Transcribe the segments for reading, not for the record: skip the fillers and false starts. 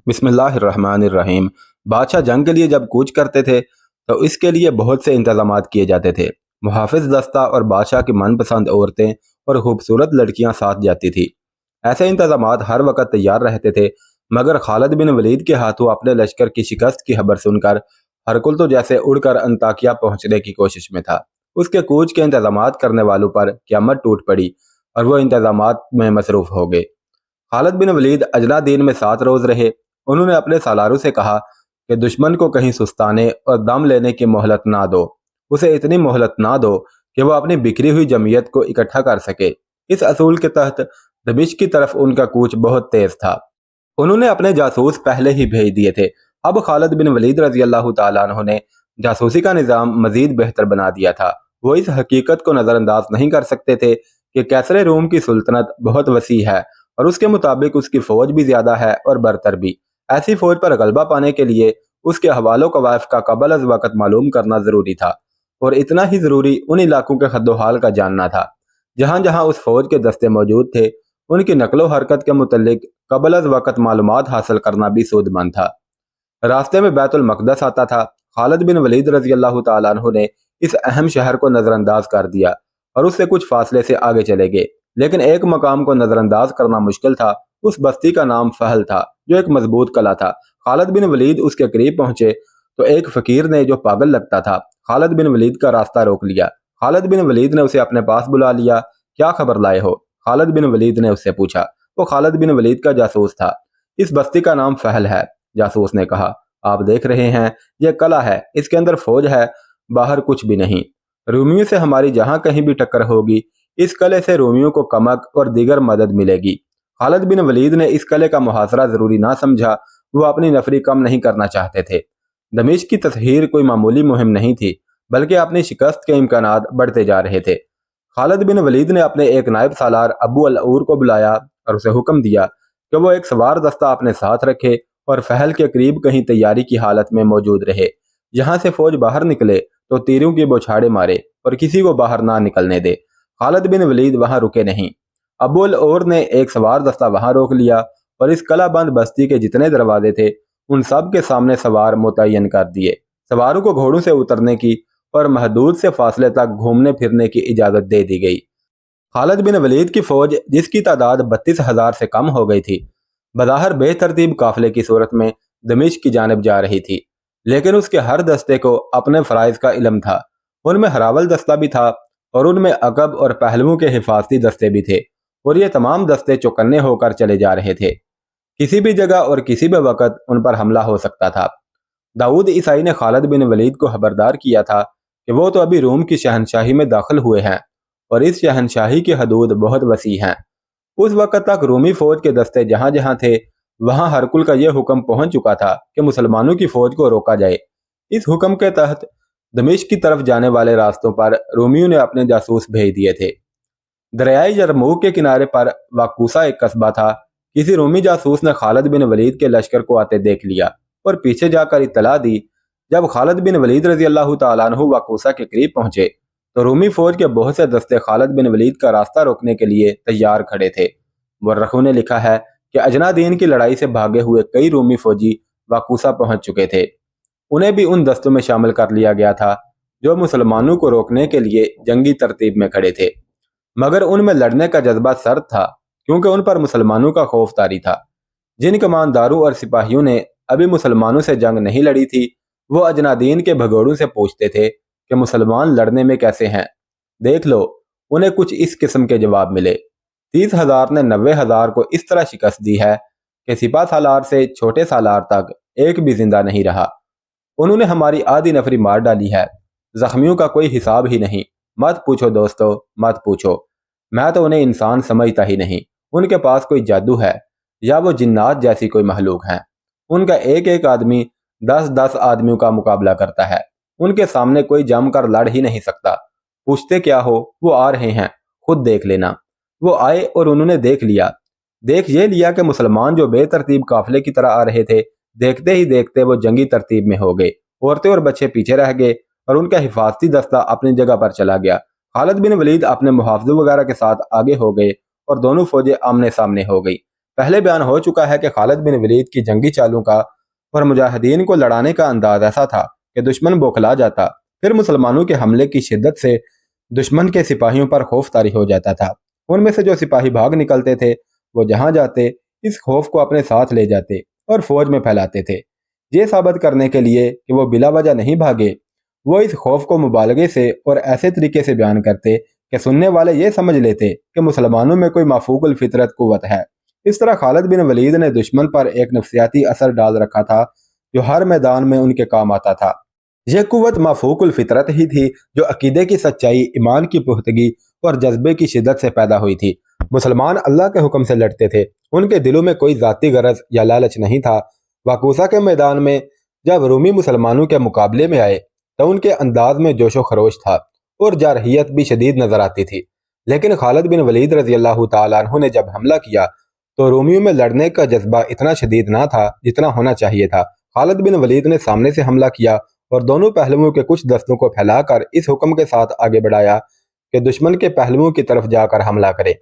बिस्मिल्लाहिर्रहमानिर्रहीम। बादशाह जंग के लिए जब कूच करते थे तो इसके लिए बहुत से इंतजामात किए जाते थे। मुहाफिज दस्ता और बादशाह की मनपसंद औरतें और खूबसूरत लड़कियां साथ जाती थी। ऐसे इंतजामात हर वक्त तैयार रहते थे, मगर खालिद बिन वलीद के हाथों अपने लश्कर की शिकस्त की खबर सुनकर हरकुल तो जैसे उड़कर अंताकिया पहुंचने की कोशिश में था। उसके कूच के इंतजामात करने वालों पर क़यामत टूट पड़ी और वो इंतजामात में मसरूफ हो गए। खालिद बिन वलीद अजला दीन में 7 रोज रहे। उन्होंने अपने सालारों से कहा कि दुश्मन को कहीं सुस्ताने और दम लेने की मोहलत ना दो। उसे इतनी मोहलत ना दो कि वह अपनी बिखरी हुई जमीयत को इकट्ठा कर सके। इस असूल के तहत दमिश्क की तरफ उनका कूच बहुत तेज था। उन्होंने अपने जासूस पहले ही भेज दिए थे। अब खालिद बिन वलीद रजी अल्लाह तआला अन्हु ने जासूसी का निज़ाम मजीद बेहतर बना दिया था। वो इस हकीकत को नज़रअंदाज नहीं कर सकते थे कि कैसर रोम की सुल्तनत बहुत वसी है और उसके मुताबिक उसकी फ़ौज भी ज़्यादा है और बरतर भी। ऐसी फ़ौज पर गलबा पाने के लिए उसके हवालों कवायफ का कबल अज़ वक़्त मालूम करना ज़रूरी था, और इतना ही ज़रूरी उन इलाकों के खद्दोहाल का जानना था जहाँ जहाँ उस फ़ौज के दस्ते मौजूद थे। उनकी नकलो हरकत के मुतल्लिक कबल अज़ वक़्त मालूमात हासिल करना भी सूदमंद था। रास्ते में बैतुल मक़दस आता था। खालिद बिन वलीद रजी अल्लाह तआला अन्हु ने इस अहम शहर को नज़रअंदाज कर दिया और उससे कुछ फासले से आगे चले गए, लेकिन एक मकाम को नज़रअंदाज करना मुश्किल था। उस बस्ती का नाम फहल था, जो एक मजबूत कला था। खालिद बिन वलीद उसके करीब पहुंचे तो एक फ़कीर ने, जो पागल लगता था, खालिद बिन वलीद का रास्ता रोक लिया। खालिद बिन वलीद ने उसे अपने पास बुला लिया। क्या खबर लाए हो? खालिद बिन वलीद ने उससे पूछा। वो खालिद बिन वलीद का जासूस था। इस बस्ती का नाम फहल है, जासूस ने कहा। आप देख रहे हैं, यह कला है, इसके अंदर फौज है, बाहर कुछ भी नहीं। रोमियों से हमारी जहां कहीं भी टक्कर होगी, इस कले से रोमियों को कमक और दीगर मदद मिलेगी। खालिद बिन वलीद ने इस कले का मुहासरा जरूरी ना समझा। वो अपनी नफरी कम नहीं करना चाहते थे। दमिश्क की तसहीर कोई मामूली मुहिम नहीं थी, बल्कि अपनी शिकस्त के इम्कानात बढ़ते जा रहे थे। खालिद बिन वलीद ने अपने एक नायब सालार अबू अल-ऊर को बुलाया और उसे हुक्म दिया कि वो एक सवार दस्ता अपने साथ रखे और फहल के करीब कहीं तैयारी की हालत में मौजूद रहे। यहाँ से फौज बाहर निकले तो तीरों की बौछारें मारे और किसी को बाहर ना निकलने दे। खालिद बिन वलीद वहां रुके नहीं। अबू अल-ऊर ने एक सवार दस्ता वहां रोक लिया और इस कलाबंद बस्ती के जितने दरवाजे थे उन सब के सामने सवार मुतय्यन कर दिए। सवारों को घोड़ों से उतरने की और महदूद से फासले तक घूमने फिरने की इजाज़त दे दी गई। खालिद बिन वलीद की फौज, जिसकी तादाद 32,000 से कम हो गई थी, बज़ाहिर बेतरतीब काफिले की सूरत में दमिश्क की जानिब जा रही थी, लेकिन उसके हर दस्ते को अपने फ़राइज़ का इल्म था। उनमें हरावल दस्ता भी था और उनमें अकब और पहलुओं के हिफाजती दस्ते भी थे, और ये तमाम दस्ते चौकन्ने होकर चले जा रहे थे। किसी भी जगह और किसी भी वक्त उन पर हमला हो सकता था। दाऊद ईसाई ने खालिद बिन वलीद को खबरदार किया था कि वो तो अभी रोम की शहनशाही में दाखिल हुए हैं और इस शहनशाही की हदूद बहुत वसी हैं। उस वक्त तक रोमी फौज के दस्ते जहां जहां थे, वहां हरकुल का यह हुक्म पहुंच चुका था कि मुसलमानों की फौज को रोका जाए। इस हुक्म के तहत दमिश्क की तरफ जाने वाले रास्तों पर रोमियों ने अपने जासूस भेज दिए थे। दरियाए यरमूक के किनारे पर वाकूसा एक कस्बा था। किसी रोमी जासूस ने खालिद बिन वलीद के लश्कर को आते देख लिया और पीछे जाकर इत्तला दी। जब खालिद बिन वलीद रजी अल्लाह तआला अन्हु वाकूसा के करीब पहुंचे तो रोमी फौज के बहुत से दस्ते खालिद बिन वलीद का रास्ता रोकने के लिए तैयार खड़े थे। मुर्रखों ने लिखा है कि अजनादीन की लड़ाई से भागे हुए कई रोमी फौजी वाकूसा पहुंच चुके थे। उन्हें भी उन दस्तों में शामिल कर लिया गया था जो मुसलमानों को रोकने के लिए जंगी तरतीब में खड़े थे, मगर उनमें लड़ने का जज्बा सर्द था, क्योंकि उन पर मुसलमानों का खौफ तारी था। जिन कमानदारों और सिपाहियों ने अभी मुसलमानों से जंग नहीं लड़ी थी, वो अजनादीन के भगोड़ों से पूछते थे कि मुसलमान लड़ने में कैसे हैं, देख लो। उन्हें कुछ इस किस्म के जवाब मिले। 30,000 ने 90,000 को इस तरह शिकस्त दी है कि सिपा सालार से छोटे सालार तक एक भी जिंदा नहीं रहा। उन्होंने हमारी आधी नफरी मार डाली है, जख्मियों का कोई हिसाब ही नहीं। मत पूछो दोस्तों, मत पूछो। मैं तो उन्हें इंसान समझता ही नहीं। उनके पास कोई जादू है या वो जिन्नात जैसी कोई महलूक हैं। उनका एक एक आदमी 10-10 आदमियों का मुकाबला करता है। उनके सामने कोई जमकर लड़ ही नहीं सकता। पूछते क्या हो? वो आ रहे हैं, खुद देख लेना। वो आए और उन्होंने देख लिया। देख ये लिया कि मुसलमान जो बेतरतीब काफिले की तरह आ रहे थे, देखते ही देखते वो जंगी तरतीब में हो गए। औरतें और बच्चे पीछे रह गए और उनका हिफाजती दस्ता अपनी जगह पर चला गया। खालिद बिन वलीद अपने मुहाफिजों वगैरह के साथ आगे हो गए और दोनों फौजें आमने सामने हो गई। پہلے بیان ہو چکا ہے کہ خالد بن ولید کی جنگی چالوں کا اور مجاہدین کو لڑانے کا انداز ایسا تھا کہ دشمن بوکھلا جاتا، پھر مسلمانوں کے حملے کی شدت سے دشمن کے سپاہیوں پر خوف طاری ہو جاتا تھا۔ ان میں سے جو سپاہی بھاگ نکلتے تھے وہ جہاں جاتے اس خوف کو اپنے ساتھ لے جاتے اور فوج میں پھیلاتے تھے۔ یہ ثابت کرنے کے لیے کہ وہ بلا وجہ نہیں بھاگے، وہ اس خوف کو مبالغے سے اور ایسے طریقے سے بیان کرتے کہ سننے والے یہ سمجھ لیتے کہ مسلمانوں میں کوئی مافوق الفطرت قوت ہے۔ اس طرح خالد بن ولید نے دشمن پر ایک نفسیاتی اثر ڈال رکھا تھا جو ہر میدان میں ان کے کام آتا تھا۔ یہ قوت مافوق الفطرت ہی تھی جو عقیدے کی سچائی، ایمان کی پختگی اور جذبے کی شدت سے پیدا ہوئی تھی۔ مسلمان اللہ کے حکم سے لڑتے تھے، ان کے دلوں میں کوئی ذاتی غرض یا لالچ نہیں تھا۔ واقوسہ کے میدان میں جب رومی مسلمانوں کے مقابلے میں آئے تو ان کے انداز میں جوش و خروش تھا اور جارحیت بھی شدید نظر آتی تھی، لیکن خالد بن ولید رضی اللہ تعالیٰ عنہ نے جب حملہ کیا تو رومیوں میں لڑنے کا جذبہ اتنا شدید نہ تھا جتنا ہونا چاہیے تھا۔ خالد بن ولید نے سامنے سے حملہ کیا اور دونوں پہلوؤں کے کچھ دستوں کو پھیلا کر اس حکم کے ساتھ آگے بڑھایا کہ دشمن کے پہلوؤں کی طرف جا کر حملہ کرے۔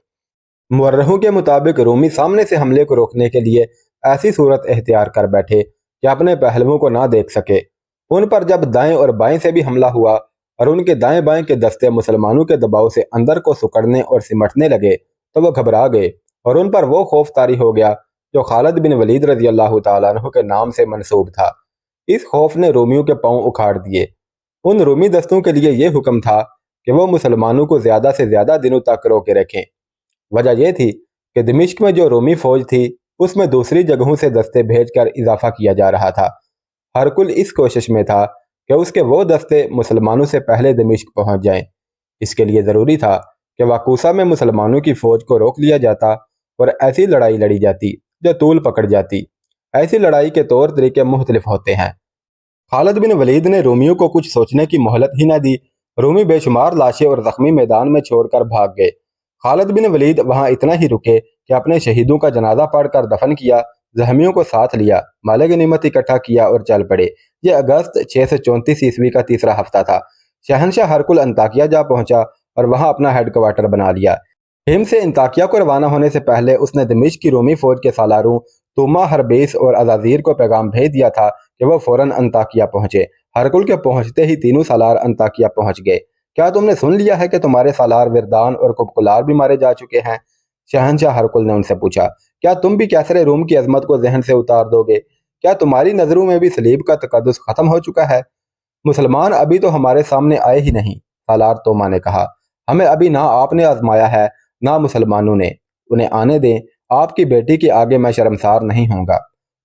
مورخوں کے مطابق رومی سامنے سے حملے کو روکنے کے لیے ایسی صورت اختیار کر بیٹھے کہ اپنے پہلوؤں کو نہ دیکھ سکے۔ ان پر جب دائیں اور بائیں سے بھی حملہ ہوا اور ان کے دائیں بائیں کے دستے مسلمانوں کے دباؤ سے اندر کو سکڑنے اور سمٹنے لگے تو وہ گھبرا گئے اور ان پر وہ خوف طاری ہو گیا جو خالد بن ولید رضی اللہ تعالیٰ عنہ کے نام سے منسوب تھا۔ اس خوف نے رومیوں کے پاؤں اکھاڑ دیے۔ ان رومی دستوں کے لیے یہ حکم تھا کہ وہ مسلمانوں کو زیادہ سے زیادہ دنوں تک روکے رکھیں۔ وجہ یہ تھی کہ دمشق میں جو رومی فوج تھی اس میں دوسری جگہوں سے دستے بھیج کر اضافہ کیا جا رہا تھا۔ ہرکل اس کوشش میں تھا کہ اس کے وہ دستے مسلمانوں سے پہلے دمشق پہنچ جائیں۔ اس کے لیے ضروری تھا کہ واقوسہ میں مسلمانوں کی فوج کو روک لیا جاتا اور ایسی لڑائی لڑی جاتی جو طول پکڑ جاتی۔ ایسی لڑائی کے طور طریقے مختلف ہوتے ہیں۔ خالد بن ولید نے رومیوں کو کچھ سوچنے کی مہلت ہی نہ دی۔ رومی بے شمار لاشیں اور زخمی میدان میں چھوڑ کر بھاگ گئے۔ خالد بن ولید وہاں اتنا ہی رکے کہ اپنے شہیدوں کا جنازہ پڑھ کر دفن کیا، زخمیوں کو ساتھ لیا، مال غنیمت اکٹھا کیا اور چل پڑے۔ یہ اگست 634 عیسوی کا تیسرا ہفتہ تھا۔ شہنشاہ ہرکل انطاکیہ جا پہنچا اور وہاں اپنا ہیڈ کوارٹر بنا لیا۔ ہم سے انطاکیہ کو روانہ ہونے سے پہلے اس نے دمشق کی رومی فوج کے سالاروں توما، ہربیس اور ازازیر کو پیغام بھیج دیا تھا کہ وہ فوراً انطاکیہ پہنچے۔ ہرکل کے پہنچتے ہی تینوں سالار انطاکیہ پہنچ گئے۔ کیا تم نے سن لیا ہے کہ تمہارے سالار وردان اور کبکلار بھی مارے جا چکے ہیں؟ شہنشاہ ہرکل نے ان سے پوچھا۔ کیا تم بھی کیسر روم کی عظمت کو ذہن سے اتار دو گے؟ کیا تمہاری نظروں میں بھی صلیب کا تقدس ختم ہو چکا ہے؟ مسلمان ابھی تو ہمارے سامنے آئے ہی نہیں، سالار توما نے کہا۔ ہمیں ابھی نہ آپ نے آزمایا ہے نہ مسلمانوں نے، انہیں آنے دیں، آپ کی بیٹی کے آگے میں شرمسار نہیں ہوں گا۔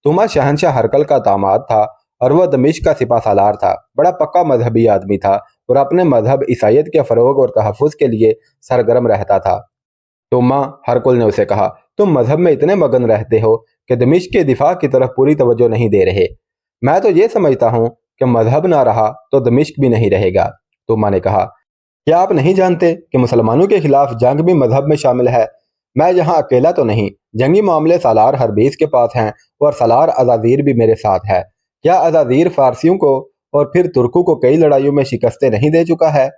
توما شہنشاہ ہرکل کا داماد تھا اور وہ دمشق کا سپہ سالار تھا۔ بڑا پکا مذہبی آدمی تھا اور اپنے مذہب عیسائیت کے فروغ اور تحفظ کے لیے سرگرم رہتا تھا۔ توما، ہرکل نے اسے کہا، تم مذہب میں اتنے مگن رہتے ہو کہ دمشق کے دفاع کی طرف پوری توجہ نہیں دے رہے۔ میں تو یہ سمجھتا ہوں کہ مذہب نہ رہا تو دمشق بھی نہیں رہے گا۔ توما نے کہا، کیا آپ نہیں جانتے کہ مسلمانوں کے خلاف جنگ بھی مذہب میں شامل ہے؟ میں یہاں اکیلا تو نہیں، جنگی معاملے سالار ہربیس کے پاس ہیں اور سالار ازازیر بھی میرے ساتھ ہے۔ کیا ازازیر فارسیوں کو اور پھر ترکوں کو کئی لڑائیوں میں شکستیں نہیں دے چکا ہے؟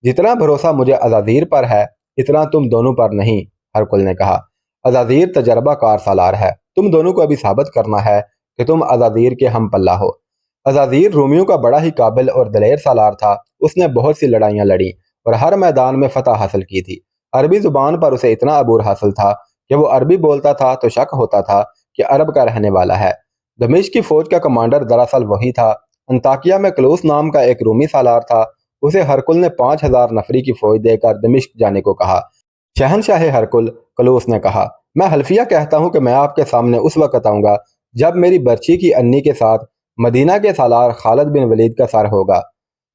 جتنا بھروسہ مجھے ازازیر پر ہے اتنا تم دونوں پر نہیں، ہرکل نے کہا۔ ازازیر تجربہ کار سالار ہے، تم دونوں کو ابھی ثابت کرنا ہے کہ تم ازازیر کے ہم پلہ ہو۔ ازازیر رومیوں کا بڑا ہی قابل اور دلیر سالار تھا۔ اس نے بہت سی لڑائیاں لڑی اور ہر میدان میں فتح حاصل کی تھی۔ عربی زبان پر اسے اتنا عبور حاصل تھا کہ وہ عربی بولتا تھا تو شک ہوتا تھا کہ عرب کا رہنے والا ہے۔ دمشق کی فوج کا کمانڈر دراصل وہی تھا۔ انطاکیہ میں کلوس نام کا ایک رومی سالار تھا۔ اسے ہرکل نے 5000 نفری کی فوج دے کر دمشق جانے کو کہا۔ شہنشاہ ہرکل، کلوس نے کہا، میں حلفیہ کہتا ہوں کہ میں آپ کے سامنے اس وقت آؤں گا جب میری برچی کی انی کے ساتھ مدینہ کے سالار خالد بن ولید کا سر ہوگا۔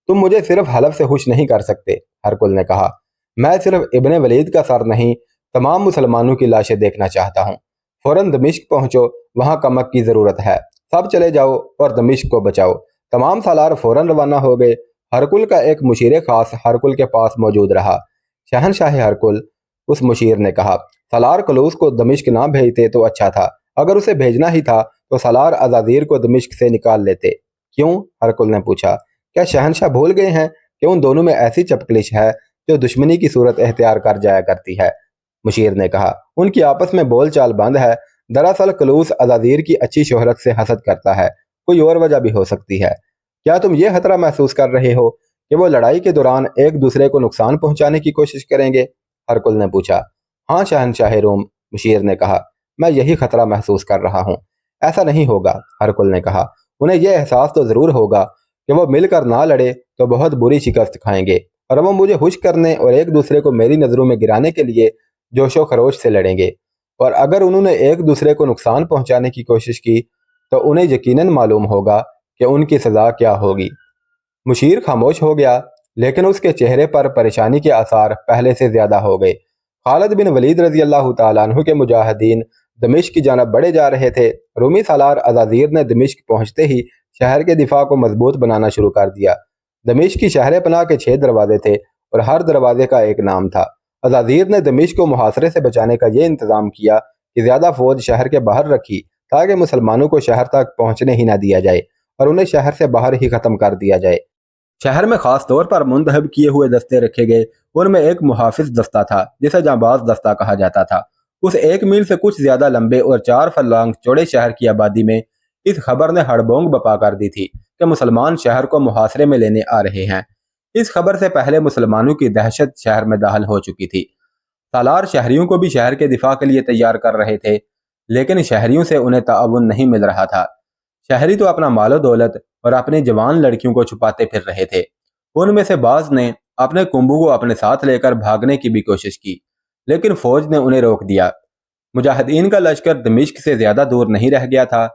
تم مجھے صرف حلف سے خوش نہیں کر سکتے، ہرکل نے کہا۔ میں صرف ابن ولید کا سر نہیں، تمام مسلمانوں کی لاشیں دیکھنا چاہتا ہوں۔ فوراً دمشق پہنچو، وہاں کمک کی ضرورت ہے۔ سب چلے جاؤ اور دمشق کو بچاؤ۔ تمام سالار فوراً روانہ ہو گئے۔ ہرکل کا ایک مشیر خاص ہرکل کے پاس موجود رہا۔ شہنشاہ ہرکل، اس مشیر نے کہا، سالار کلوس کو دمشق نہ بھیجتے تو اچھا تھا۔ اگر اسے بھیجنا ہی تھا تو سالار ازازیر کو دمشق سے نکال لیتے۔ کیوں؟ ہرکل نے پوچھا۔ کیا شہنشاہ بھول گئے ہیں کہ ان دونوں میں ایسی چپکلش ہے جو دشمنی کی صورت اختیار کر جایا کرتی ہے؟ مشیر نے کہا، ان کی آپس میں بول چال بند ہے दरअसल कलूस अज़ाज़ीर की अच्छी शोहरत से हसद करता है, कोई और वजह भी हो सकती है। क्या तुम ये खतरा महसूस कर रहे हो कि वो लड़ाई के दौरान एक दूसरे को नुकसान पहुंचाने की कोशिश करेंगे? हरकुल ने पूछा। हाँ शहनशाह रोम, मुशीर ने कहा, मैं यही खतरा महसूस कर रहा हूँ। ऐसा नहीं होगा, हरकुल ने कहा। उन्हें यह एहसास तो ज़रूर होगा कि वो मिलकर ना लड़े तो बहुत बुरी शिकस्त खाएंगे, और वो मुझे खुश करने और एक दूसरे को मेरी नज़रों में गिराने के लिए जोशो खरोश से लड़ेंगे। और अगर उन्होंने एक दूसरे को नुकसान पहुंचाने की कोशिश की तो उन्हें यकीनन मालूम होगा कि उनकी सज़ा क्या होगी। मुशीर खामोश हो गया, लेकिन उसके चेहरे पर परेशानी के आसार पहले से ज़्यादा हो गए। खालिद बिन वलीद रज़ी अल्लाह तआला अन्हु के मुजाहिदीन दमिश्क की जानब बढ़े जा रहे थे। रूमी सालार अज़ाज़ीर ने दमिश्क पहुँचते ही शहर के दिफा को मजबूत बनाना शुरू कर दिया। दमिश्क की शहर पनाह के 6 दरवाजे थे और हर दरवाजे का एक नाम था। अज़ाज़ीर ने दमिश्क को मुहासरे से बचाने का ये इंतज़ाम किया कि ज़्यादा फौज शहर के बाहर रखी ताकि मुसलमानों को शहर तक पहुँचने ही ना दिया जाए और उन्हें शहर से बाहर ही ख़त्म कर दिया जाए। शहर में खास तौर पर मुंतहब किए हुए दस्ते रखे गए। उनमें एक मुहाफिज दस्ता था जिसे जांबाज दस्ता कहा जाता था। उस 1 मील से कुछ ज्यादा लंबे और 4 फरलांग चौड़े शहर की आबादी में इस खबर ने हड़बोंग बपा कर दी थी कि मुसलमान शहर को मुहासरे में लेने आ रहे हैं। इस खबर से पहले मुसलमानों की दहशत शहर में दाखिल हो चुकी थी। सालार शहरियों को भी शहर के दिफा के लिए तैयार कर रहे थे, लेकिन शहरियों से उन्हें ताउन नहीं मिल रहा था। शहरी तो अपना मालो दौलत और अपनी जवान लड़कियों को छुपाते फिर रहे थे। उनमें से बाज ने अपने कुंभों को अपने साथ लेकर भागने की भी कोशिश की, लेकिन फौज ने उन्हें रोक दिया। मुजाहिदीन का लश्कर दमिश्क से ज्यादा दूर नहीं रह गया था।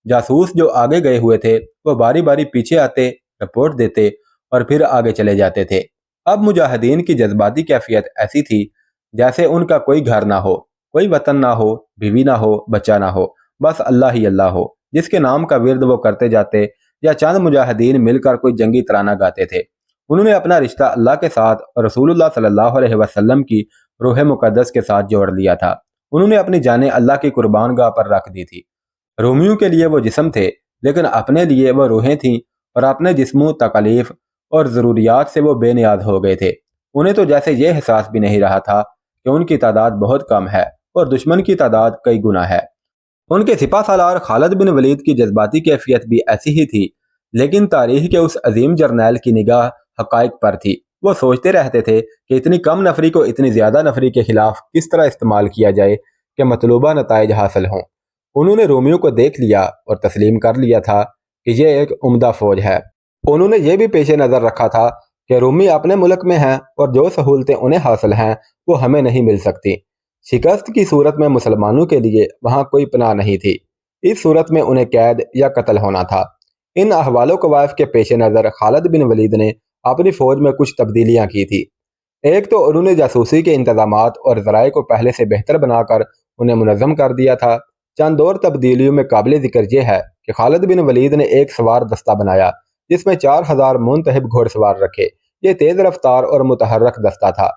जासूस जो आगे गए हुए थे वो बारी बारी पीछे आते, रिपोर्ट देते और फिर आगे चले जाते थे। अब मुजाहिदीन की जज्बाती कैफियत ऐसी थी जैसे उनका कोई घर ना हो, कोई वतन ना हो, बीवी ना हो, बच्चा ना हो, बस अल्लाह ही अल्लाह हो, जिसके नाम का विर्द वो करते जाते। या चंद मुजाहिदीन मिलकर कोई जंगी तराना गाते थे। उन्होंने अपना रिश्ता अल्लाह के साथ और रसूलुल्लाह सल्लल्लाहु अलैहि वसल्लम की रूह मुकद्दस के साथ जोड़ लिया था। उन्होंने अपनी जानें अल्लाह की कुर्बान गाह पर रख दी थी। रोमियों के लिए वो जिस्म थे, लेकिन अपने लिए वो रूहें थीं और अपने जिस्मों, तकलीफ और ज़रूरियात से वो बेनियाज हो गए थे। उन्हें तो जैसे ये एहसास भी नहीं रहा था कि उनकी तादाद बहुत कम है और दुश्मन की तादाद कई गुना है। उनके सिपा सालार खालिद बिन वलीद की जज्बाती कैफियत भी ऐसी ही थी, लेकिन तारीख के उस अजीम जर्नैल की निगाह हकाइक पर थी। वो सोचते रहते थे कि इतनी कम नफरी को इतनी ज्यादा नफरी के खिलाफ किस तरह इस्तेमाल किया जाए कि मतलूबा नताइज हासिल हों। उन्होंने रोमियो को देख लिया और तस्लीम कर लिया था कि यह एक उम्दा फौज है। उन्होंने ये भी पेश नज़र रखा था कि रोमी अपने मुल्क में हैं और जो सहूलतें उन्हें हासिल हैं वो हमें नहीं मिल सकती। शिकस्त की सूरत में मुसलमानों के लिए वहाँ कोई पनाह नहीं थी। इस सूरत में उन्हें कैद या कत्ल होना था। इन अहवालो कवायफ के पेश नज़र खालिद बिन वलीद ने अपनी फ़ौज में कुछ तब्दीलियाँ की थी। एक तो उन्होंने जासूसी के इंतजामात और ज़राए को पहले से बेहतर बनाकर उन्हें मुनज़्ज़म कर दिया था। चंद और तब्दीलियों में काबिल ज़िक्र यह है कि खालिद बिन वलीद ने एक सवार दस्ता बनाया जिसमें 4000 मुंतहिब घोड़सवार रखे। ये तेज़ रफ्तार और मुतहर्रक दस्ता था।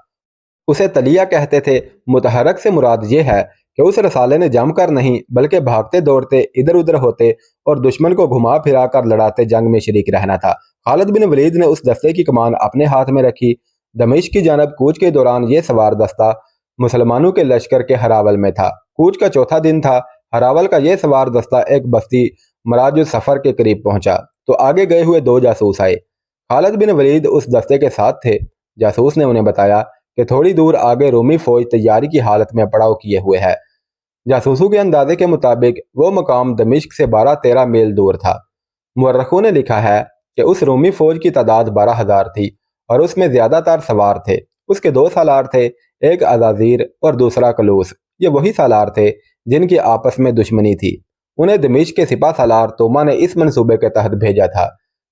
उसे तलिया कहते थे। मुतहरक से मुराद ये है कि उस रसाले ने जमकर नहीं बल्कि भागते दौड़ते इधर उधर होते और दुश्मन को घुमा फिरा कर लड़ाते जंग में शरीक रहना था। खालिद बिन वलीद ने उस दस्ते की कमान अपने हाथ में रखी। दमिश्क की जानब कूच के दौरान ये सवार दस्ता मुसलमानों के लश्कर के हरावल में था। कूच का चौथा दिन था। हरावल का यह सवार दस्ता एक बस्ती मराज सफ़र के करीब पहुंचा तो आगे गए हुए 2 जासूस आए। खालिद बिन वलीद उस दस्ते के साथ थे। जासूस ने उन्हें बताया कि थोड़ी दूर आगे रोमी फौज तैयारी की हालत में पड़ाव किए हुए है। जासूसों के अंदाजे के मुताबिक वो मकाम दमिश्क से 12-13 मील दूर था। मुअर्रखों ने लिखा है कि उस रोमी फौज की तादाद 12,000 थी और उसमें ज्यादातर सवार थे। उसके 2 सालार थे, एक अज़ाज़ीर और दूसरा कलूस। ये वही सालार थे जिनकी आपस में दुश्मनी थी। उन्हें दमिश्क के सिपा सालार तोमा ने इस मंसूबे के तहत भेजा था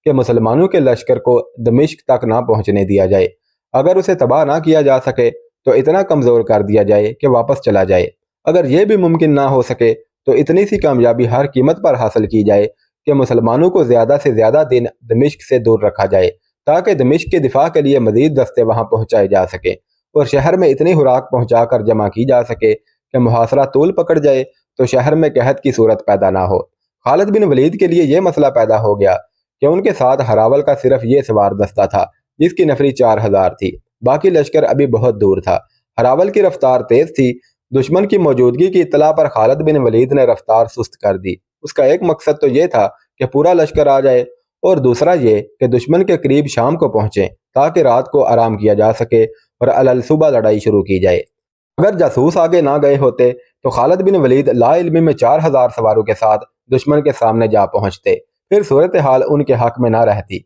कि मुसलमानों के लश्कर को दमिश्क तक ना पहुंचने दिया जाए। अगर उसे तबाह ना किया जा सके तो इतना कमज़ोर कर दिया जाए कि वापस चला जाए। अगर यह भी मुमकिन ना हो सके तो इतनी सी कामयाबी हर कीमत पर हासिल की जाए कि मुसलमानों को ज़्यादा से ज़्यादा दिन दमिश्क से दूर रखा जाए ताकि दमिश्क के दिफा के लिए मज़ीद दस्ते वहाँ पहुँचाए जा सके और शहर में इतनी खुराक पहुँचा कर जमा की जा सके कि मुहासरा तूल पकड़ जाए तो शहर में कहत की सूरत पैदा ना हो। खालिद बिन वलीद के लिए यह मसला पैदा हो गया कि उनके साथ हरावल का सिर्फ ये सवार दस्ता था जिसकी नफरी 4000 थी। बाकी लश्कर अभी बहुत दूर था। हरावल की रफ्तार तेज थी। دشمن کی موجودگی کی اطلاع پر خالد بن ولید نے رفتار سست کر دی۔ اس کا ایک مقصد تو یہ تھا کہ پورا لشکر آ جائے، اور دوسرا یہ کہ دشمن کے قریب شام کو پہنچیں تاکہ رات کو آرام کیا جا سکے اور الصبح لڑائی شروع کی جائے۔ اگر جاسوس آگے نہ گئے ہوتے تو خالد بن ولید لا علمی میں 4000 سواروں کے ساتھ دشمن کے سامنے جا پہنچتے، پھر صورتحال ان کے حق میں نہ رہتی۔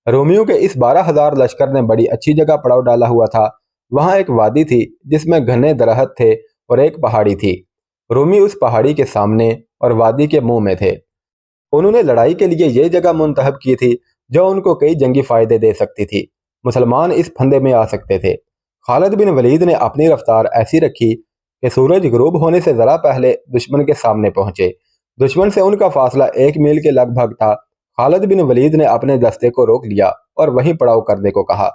رومیوں کے اس 12000 لشکر نے بڑی اچھی جگہ پڑاؤ ڈالا ہوا تھا۔ وہاں ایک وادی تھی جس میں گھنے درخت تھے اور ایک پہاڑی تھی۔ رومی اس پہاڑی کے سامنے اور وادی کے منہ میں تھے۔ انہوں نے لڑائی کے لیے یہ جگہ منتخب کی تھی جو ان کو کئی جنگی فائدے دے سکتی تھی۔ مسلمان اس پھندے میں آ سکتے تھے۔ خالد بن ولید نے اپنی رفتار ایسی رکھی کہ سورج غروب ہونے سے ذرا پہلے دشمن کے سامنے پہنچے۔ دشمن سے ان کا فاصلہ 1 میل کے لگ بھگ تھا۔ خالد بن ولید نے اپنے دستے کو روک لیا اور وہیں پڑاؤ کرنے کو کہا۔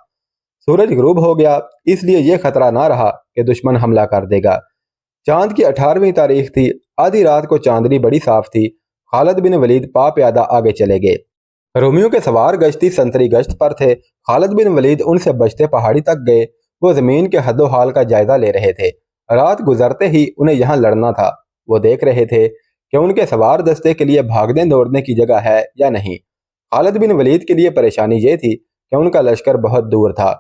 سورج غروب ہو گیا، اس لیے یہ خطرہ نہ رہا کہ دشمن حملہ کر دے گا۔ چاند کی 18ویں تاریخ تھی۔ آدھی رات کو چاندنی بڑی صاف تھی۔ خالد بن ولید پا پیادہ آگے چلے گئے۔ رومیوں کے سوار گشتی سنتری گشت پر تھے۔ خالد بن ولید ان سے بچتے پہاڑی تک گئے۔ وہ زمین کے حد و حال کا جائزہ لے رہے تھے۔ رات گزرتے ہی انہیں یہاں لڑنا تھا۔ وہ دیکھ رہے تھے کہ ان کے سوار دستے کے لیے بھاگنے دوڑنے کی جگہ ہے یا نہیں۔ خالد بن ولید کے لیے پریشانی یہ تھی کہ ان کا لشکر بہت دور تھا۔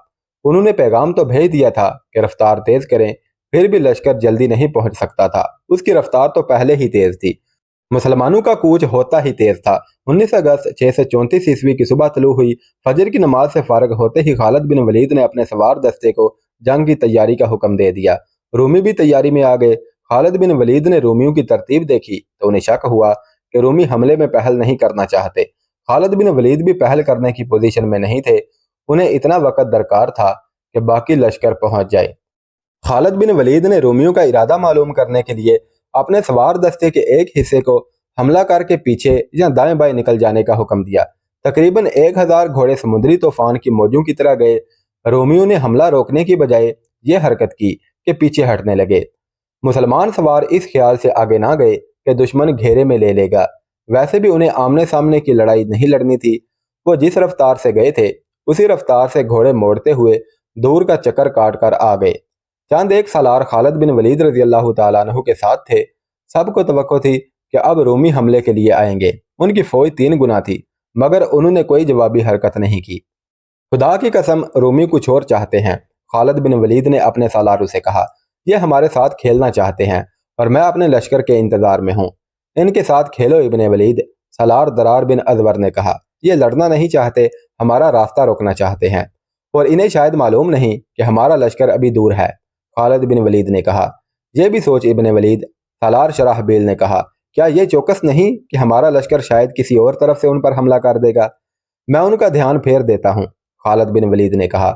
انہوں نے پیغام تو بھیج دیا تھا کہ رفتار تیز کریں، پھر بھی لشکر جلدی نہیں پہنچ سکتا تھا۔ اس کی رفتار تو پہلے ہی تیز تھی۔ مسلمانوں کا کوچ ہوتا ہی تیز تھا۔ 19 اگست 634 عیسوی کی صبح طلوع ہوئی۔ فجر کی نماز سے فارغ ہوتے ہی خالد بن ولید نے اپنے سوار دستے کو جنگ کی تیاری کا حکم دے دیا۔ رومی بھی تیاری میں آ گئے۔ خالد بن ولید نے رومیوں کی ترتیب دیکھی تو انہیں شک ہوا کہ رومی حملے میں پہل نہیں کرنا چاہتے۔ خالد بن ولید بھی پہل کرنے کی پوزیشن میں نہیں تھے۔ انہیں اتنا وقت درکار تھا کہ باقی لشکر پہنچ جائے۔ خالد بن ولید نے رومیوں کا ارادہ معلوم کرنے کے لیے اپنے سوار دستے کے ایک حصے کو حملہ کر کے پیچھے یا دائیں بائیں نکل جانے کا حکم دیا۔ تقریباً 1000 گھوڑے سمندری طوفان کی موجوں کی طرح گئے۔ رومیوں نے حملہ روکنے کی بجائے یہ حرکت کی کہ پیچھے ہٹنے لگے۔ مسلمان سوار اس خیال سے آگے نہ گئے کہ دشمن گھیرے میں لے لے گا۔ ویسے بھی انہیں آمنے سامنے کی لڑائی نہیں لڑنی تھی۔ وہ جس رفتار سے گئے تھے اسی رفتار سے گھوڑے موڑتے ہوئے دور کا چکر کاٹ کر آ گئے۔ چند ایک سالار خالد بن ولید رضی اللہ تعالیٰ عنہ کے ساتھ تھے۔ سب کو توقع تھی کہ اب رومی حملے کے لیے آئیں گے۔ ان کی فوج 3 گنا تھی، مگر انہوں نے کوئی جوابی حرکت نہیں کی۔ خدا کی قسم رومی کچھ اور چاہتے ہیں، خالد بن ولید نے اپنے سالاروں سے کہا۔ یہ ہمارے ساتھ کھیلنا چاہتے ہیں اور میں اپنے لشکر کے انتظار میں ہوں۔ ان کے ساتھ کھیلو ابن ولید، سالار درار بن ازور نے کہا۔ یہ لڑنا نہیں چاہتے، ہمارا راستہ روکنا چاہتے ہیں، اور انہیں شاید معلوم نہیں کہ ہمارا لشکر ابھی دور ہے، خالد بن ولید نے کہا۔ یہ بھی سوچ ابن ولید، سالار شراحبیل نے کہا، کیا یہ چوکس نہیں کہ ہمارا لشکر شاید کسی اور طرف سے ان پر حملہ کر دے گا؟ میں ان کا دھیان پھیر دیتا ہوں، خالد بن ولید نے کہا۔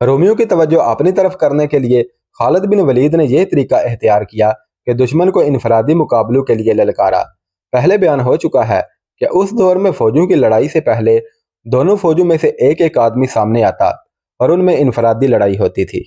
رومیوں کی توجہ اپنی طرف کرنے کے لیے خالد بن ولید نے یہ طریقہ اختیار کیا کہ دشمن کو انفرادی مقابلوں کے لیے للکارا۔ پہلے بیان ہو چکا ہے کہ اس دور میں فوجوں کی لڑائی سے پہلے دونوں فوجوں میں سے ایک ایک آدمی سامنے آتا اور ان میں انفرادی لڑائی ہوتی تھی۔